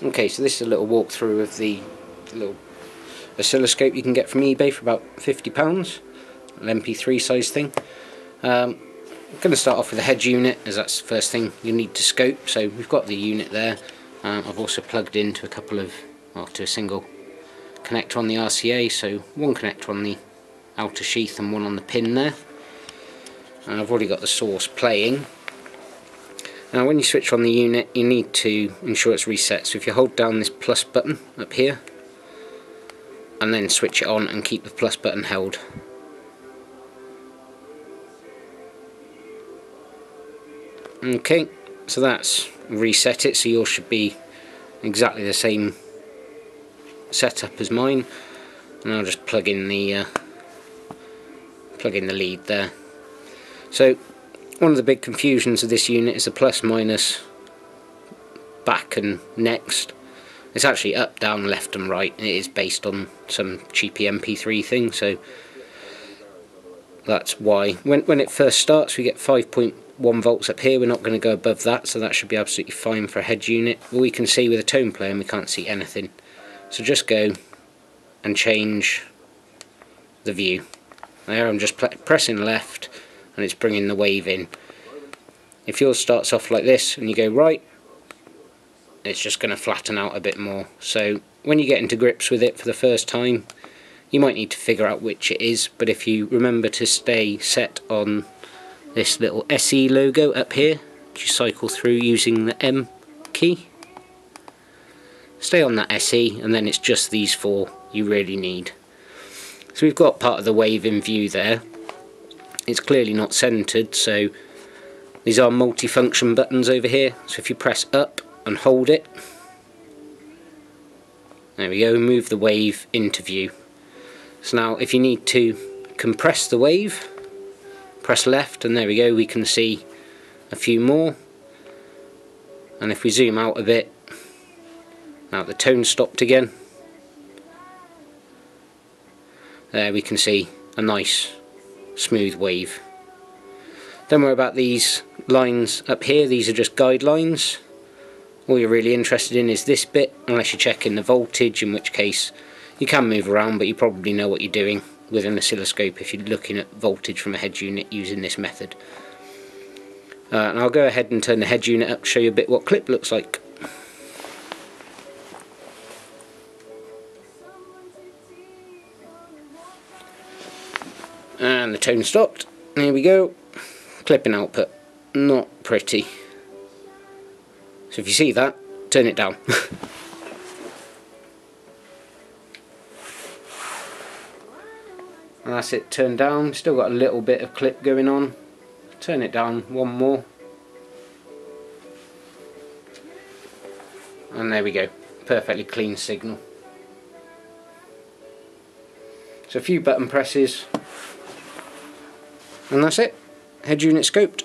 Okay, so this is a little walkthrough of the little oscilloscope you can get from eBay for about £50, an MP3 size thing. I'm going to start off with the head unit, as that's the first thing you need to scope. So we've got the unit there. I've also plugged into to a single connector on the RCA, so one connector on the outer sheath and one on the pin there. And I've already got the source playing. Now when you switch on the unit, you need to ensure it's reset. So if you hold down this plus button up here and then switch it on and keep the plus button held. Okay, so that's reset it, so yours should be exactly the same setup as mine. And I'll just plug in the lead there. So one of the big confusions of this unit is the plus minus back and next. It's actually up, down, left and right, and it is based on some cheapy MP3 thing, so that's why. When it first starts we get 5.1 volts up here. We're not going to go above that, so that should be absolutely fine for a head unit. But we can see with a tone player and we can't see anything. So just go and change the view. There, I'm just pressing left and it's bringing the wave in. If yours starts off like this and you go right, it's just going to flatten out a bit more. So when you get into grips with it for the first time, you might need to figure out which it is, but if you remember to stay set on this little SE logo up here, which you cycle through using the M key, stay on that SE, and then it's just these four you really need. So we've got part of the wave in view there. It's clearly not centered, so these are multi-function buttons over here. So if you press up and hold it, there we go, move the wave into view. So now if you need to compress the wave, press left, and there we go, we can see a few more. And if we zoom out a bit, now the tone stopped again, there we can see a nice smooth wave. Don't worry about these lines up here, these are just guidelines. All you're really interested in is this bit, unless you're checking the voltage, in which case you can move around, but you probably know what you're doing with an oscilloscope if you're looking at voltage from a head unit using this method. And I'll go ahead and turn the head unit up to show you a bit what clip looks like. And the tone stopped. Here we go. Clipping output. Not pretty. So if you see that, turn it down. And that's it, turned down. Still got a little bit of clip going on. Turn it down one more. And there we go. Perfectly clean signal. So a few button presses. And that's it. Head unit scoped.